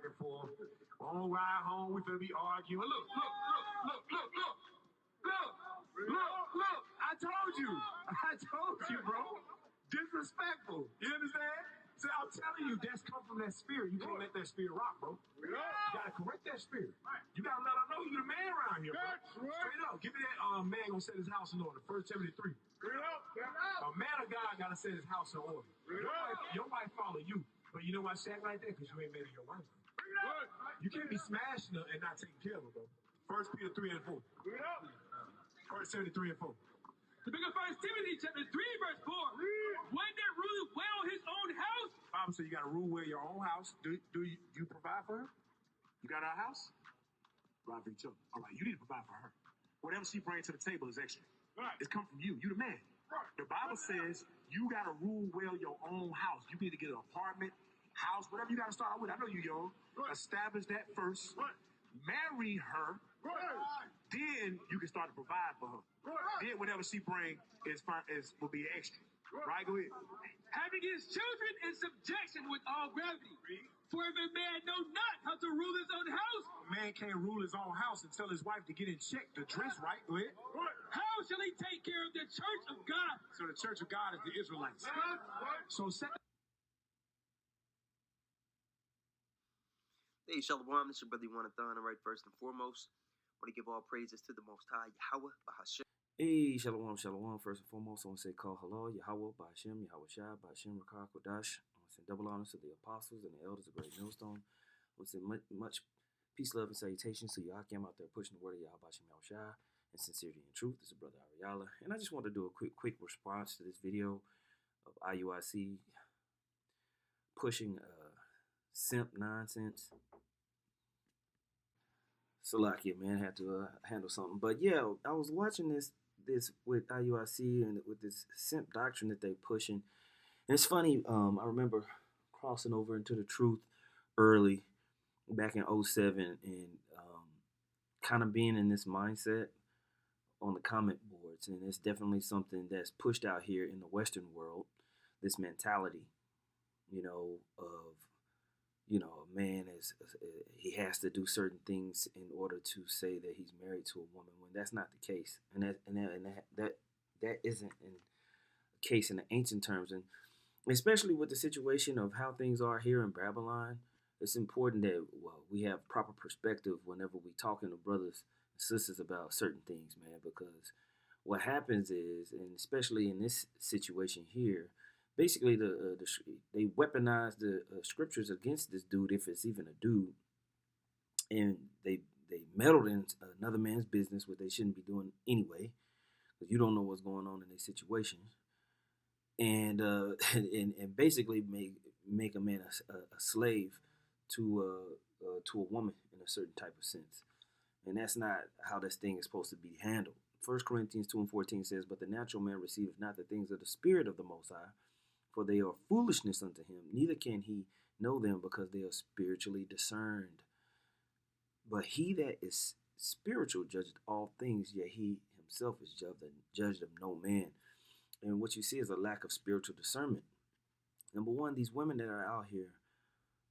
back and forth. On ride home, we finna be arguing. Look. I told you, bro. Disrespectful. You understand? So I'm telling you, that's come from that spirit. You can't let that spirit rock, bro. You gotta correct that spirit. You gotta let her know you're the man around here, bro. Straight up. Give me that man gonna set his house in order. 1 Timothy 3. A man of God gotta set his house in order. Your wife follow you. But you know why she act like that? Because you ain't made her your wife. You can't be smashing her and not taking care of her, bro. 1 Peter 3 and 4. 1 Timothy 3 and 4. The book of 1 Timothy chapter 3 verse 4. One that ruleth well his own house. Bible says you got to rule well your own house. Do you provide for her? You got our house? Provide for each other. All right, you need to provide for her. Whatever she brings to the table is extra. Right. It's come from you. You the man. Right. The Bible says you got to rule well your own house. You need to get an apartment, house, whatever you got to start with. I know you young. Right. Establish that first. Right. Marry her. Right. Then you can start to provide for her. Right. Then whatever she brings will be extra. Right, go ahead. Having his children in subjection with all gravity. For if a man know not how to rule his own house, a man can't rule his own house and tell his wife to get in check, to dress right. Go ahead. How shall he take care of the church of God? So the church of God is the Israelites. So Hey, Shalom, this is your brother Jonathan. All right, first and foremost, I want to give all praises to the Most High, Yahweh, Bahashem. Hey, Shalom. First and foremost, I want to say call hello, Yahweh, Bahashem, Yahweh Shai, Bahashem, Rakah, Kodash. I want to send double honors to the apostles and the elders of Great Millstone. I want to send much peace, love, and salutations to Yakim out there pushing the word of Yahweh, Bahashem, Yahweh Shai, and sincerity and truth. This is Brother Ariala. And I just want to do a quick response to this video of IUIC pushing simp nonsense. Salakia, man, had to handle something. But yeah, I was watching this with IUIC and with this simp doctrine that they pushing. And it's funny, I remember crossing over into the truth early back in 07 and kind of being in this mindset on the comment boards. And it's definitely something that's pushed out here in the Western world, this mentality, of a man he has to do certain things in order to say that he's married to a woman when that's not the case, and that isn't a case in the ancient terms, and especially with the situation of how things are here in Babylon, it's important that we have proper perspective whenever we talking to brothers and sisters about certain things, man, because what happens is, and especially in this situation here, basically, they weaponize the scriptures against this dude, if it's even a dude, and they meddled in another man's business, what they shouldn't be doing anyway, because you don't know what's going on in their situation, and basically make a man a slave to a woman in a certain type of sense, and that's not how this thing is supposed to be handled. 1 Corinthians 2:14 says, "But the natural man receiveth not the things of the Spirit of the Most High, for they are foolishness unto him, neither can he know them because they are spiritually discerned. But he that is spiritual judgeth all things, yet he himself is judged of no man." And what you see is a lack of spiritual discernment. Number one, these women that are out here,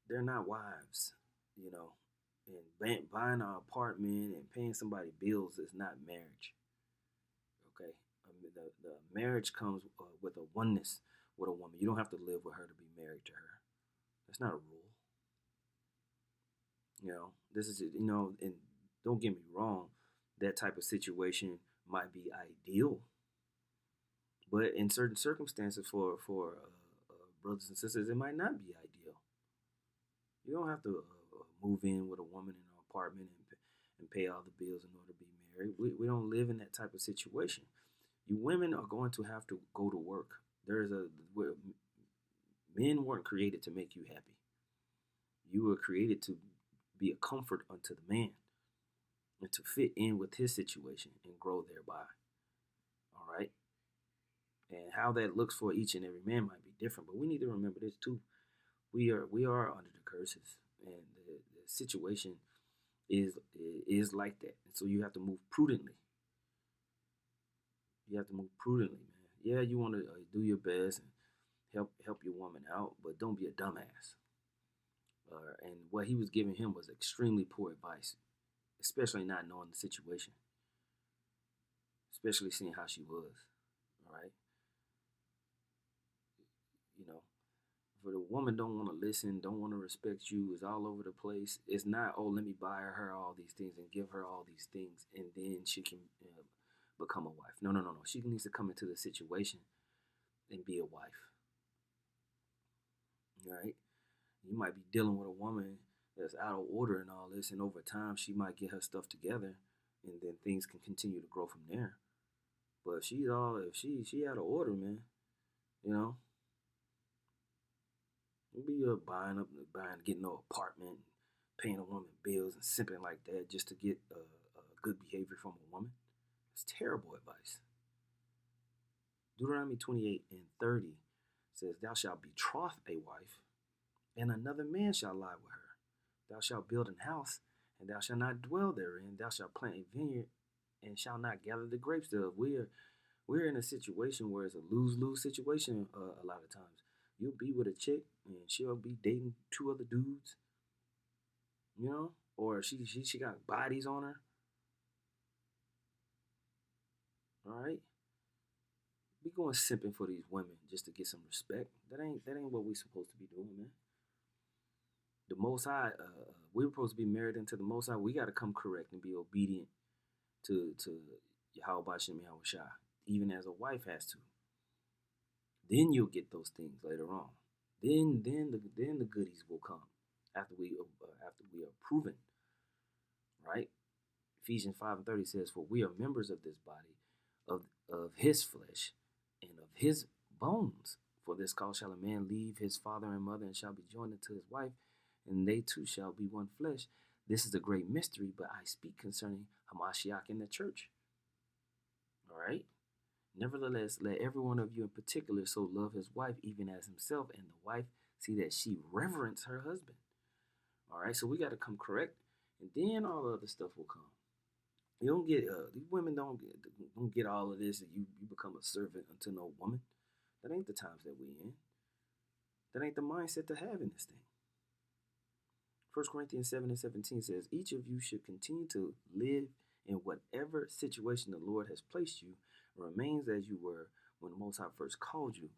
they're not wives, and buying an apartment and paying somebody bills is not marriage. Okay, the marriage comes with a oneness with a woman. You don't have to live with her to be married to her. That's not a rule. This is, and don't get me wrong, that type of situation might be ideal, but in certain circumstances for brothers and sisters, it might not be ideal. You don't have to move in with a woman in an apartment and pay all the bills in order to be married. We don't live in that type of situation. You women are going to have to go to work. Men weren't created to make you happy. You were created to be a comfort unto the man and to fit in with his situation and grow thereby. All right. And how that looks for each and every man might be different, but we need to remember this too. We are under the curses, and the situation is like that. And so you have to move prudently. You have to move prudently, man. Yeah, you want to do your best and help your woman out, but don't be a dumbass. And what he was giving him was extremely poor advice, especially not knowing the situation, especially seeing how she was. All right, you know, for the woman don't want to listen, don't want to respect you, is all over the place. It's not, oh, let me buy her all these things and give her all these things, and then she can become a wife. No, no, no, no. She needs to come into the situation and be a wife. All right, you might be dealing with a woman that's out of order and all this, and over time she might get her stuff together, and then things can continue to grow from there. But if she out of order, man, you know, don't be getting no apartment, paying a woman bills and simping like that just to get good behavior from a woman. It's terrible advice. Deuteronomy 28:30 says, "Thou shalt betroth a wife, and another man shall lie with her. Thou shalt build an house, and thou shalt not dwell therein. Thou shalt plant a vineyard, and shalt not gather the grapes thereof." We're in a situation where it's a lose-lose situation a lot of times. You'll be with a chick, and she'll be dating two other dudes, you know, or she got bodies on her. All right, be going simping for these women just to get some respect. That ain't what we supposed to be doing, man. The Most High, we're supposed to be married into the Most High. We got to come correct and be obedient to Yahweh Shem Yahushua, even as a wife has to. Then you'll get those things later on. Then the goodies will come after we are proven, right? Ephesians 5:30 says, "For we are members of this body, of his flesh, and of his bones. For this cause shall a man leave his father and mother, and shall be joined unto his wife, and they two shall be one flesh. This is a great mystery, but I speak concerning Hamashiach in the church." All right? "Nevertheless, let every one of you in particular so love his wife even as himself, and the wife see that she reverence her husband." All right, so we got to come correct, and then all the other stuff will come. You don't get these women don't get all of this, and you become a servant unto no woman. That ain't the times that we in. That ain't the mindset to have in this thing. 1 Corinthians 7:17 says, "Each of you should continue to live in whatever situation the Lord has placed you, and remains as you were when the Most High first called you.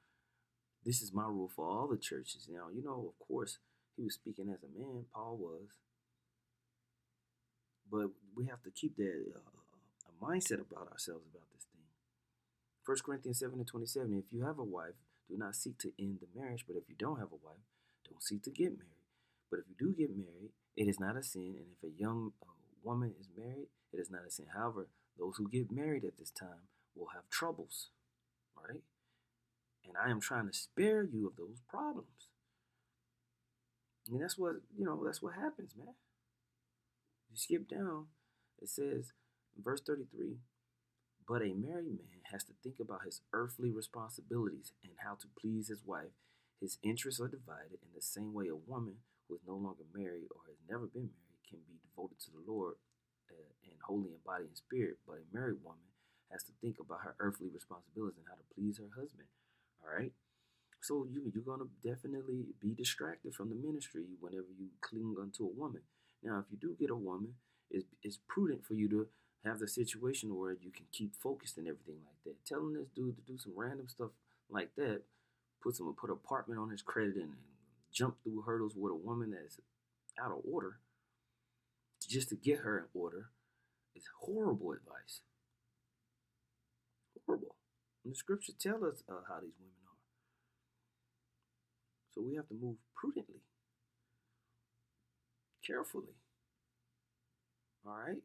This is my rule for all the churches." Now, you know, of course, he was speaking as a man. Paul was. But we have to keep that a mindset about ourselves about this thing. 1 Corinthians 7:27, "If you have a wife, do not seek to end the marriage. But if you don't have a wife, don't seek to get married. But if you do get married, it is not a sin. And if a young woman is married, it is not a sin. However, those who get married at this time will have troubles." Right? And I am trying to spare you of those problems. And that's what happens, man. You skip down, it says in verse 33, "But a married man has to think about his earthly responsibilities and how to please his wife. His interests are divided in the same way a woman who is no longer married or has never been married can be devoted to the Lord and holy in body and spirit. But a married woman has to think about her earthly responsibilities and how to please her husband." All right? So you're going to definitely be distracted from the ministry whenever you cling unto a woman. Now, if you do get a woman, it's prudent for you to have the situation where you can keep focused and everything like that. Telling this dude to do some random stuff like that, put an apartment on his credit and jump through hurdles with a woman that's out of order just to get her in order is horrible advice. Horrible. And the scripture tells us how these women are. So we have to move prudently, carefully. All right?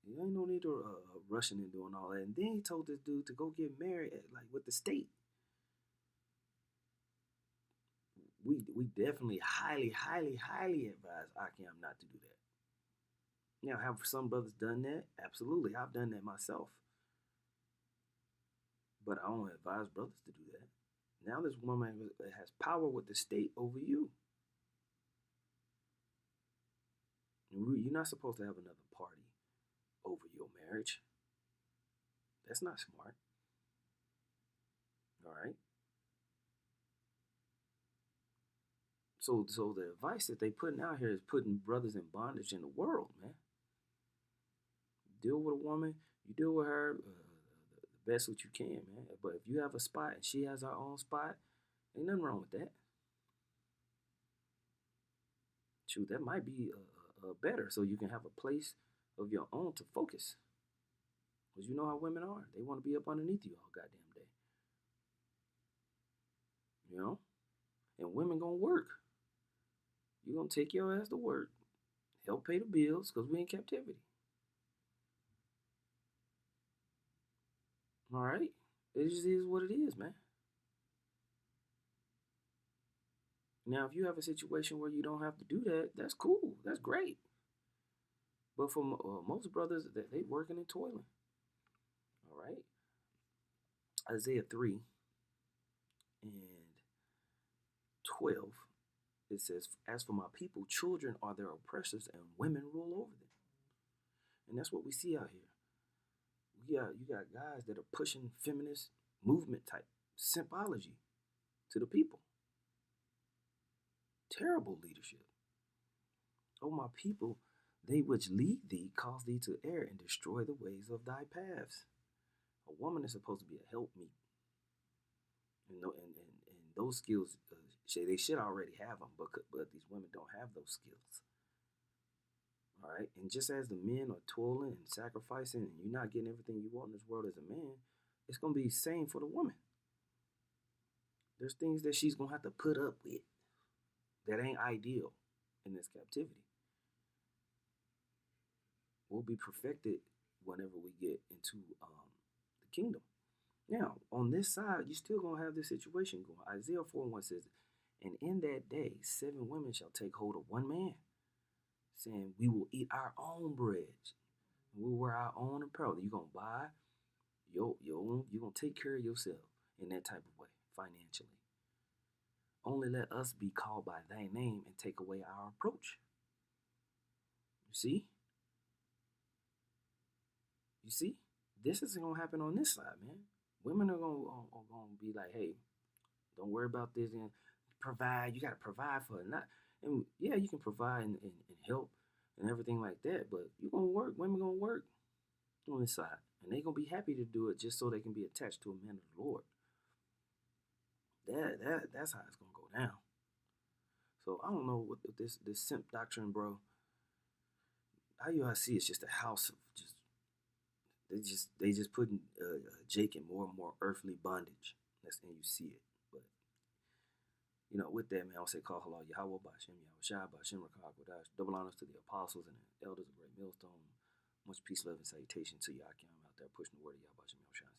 There ain't no need to rushing and doing all that. And then he told this dude to go get married with the state. We definitely highly, highly, highly advise Akim not to do that. Now, have some brothers done that? Absolutely. I've done that myself. But I don't advise brothers to do that. Now this woman has power with the state over you. You're not supposed to have another party over your marriage. That's not smart. All right? So the advice that they putting out here is putting brothers in bondage in the world, man. Deal with a woman, you deal with her the best what you can, man. But if you have a spot and she has her own spot, ain't nothing wrong with that. Shoot, that might be better, so you can have a place of your own to focus. Because you know how women are. They want to be up underneath you all goddamn day. You know? And women gonna work. You gonna take your ass to work. Help pay the bills because we in captivity. Alright? It just is what it is, man. Now, if you have a situation where you don't have to do that, that's cool. That's great. But for most brothers, they working and toiling. All right? Isaiah 3 and 12, it says, as for my people, children are their oppressors and women rule over them. And that's what we see out here. You got guys that are pushing feminist movement type symbology to the people. Terrible leadership. Oh, my people, they which lead thee cause thee to err and destroy the ways of thy paths. A woman is supposed to be a helpmeet. And those skills, they should already have them, but these women don't have those skills. All right? And just as the men are toiling and sacrificing and you're not getting everything you want in this world as a man, it's going to be the same for the woman. There's things that she's going to have to put up with that ain't ideal in this captivity. Will be perfected whenever we get into the kingdom. Now, on this side, you're still going to have this situation going. Isaiah 4:1 says, and in that day, 7 women shall take hold of one man, saying, we will eat our own bread. We'll wear our own apparel. You're going to buy your own, you're going to take care of yourself in that type of way, financially. Only let us be called by thy name and take away our approach. You see? You see? This is going to happen on this side, man. Women are going to be like, hey, don't worry about this and provide. You got to provide for it. And yeah, you can provide and help and everything like that, but you're going to work. Women going to work on this side. And they're going to be happy to do it just so they can be attached to a man of the Lord. That's how it's going to go down. So I don't know what this simp doctrine, bro. How you see it's just a house of they just putting Jake in more and more earthly bondage. And you see it. But with that, man, I'll say call halal Yahweh Bashem Yahushua Bashem Rakah Kodash. Double honors to the apostles and the elders of Great Millstone. Much peace, love, and salutation to Yakim out there pushing the word of Yahweh Bashem Yahushua.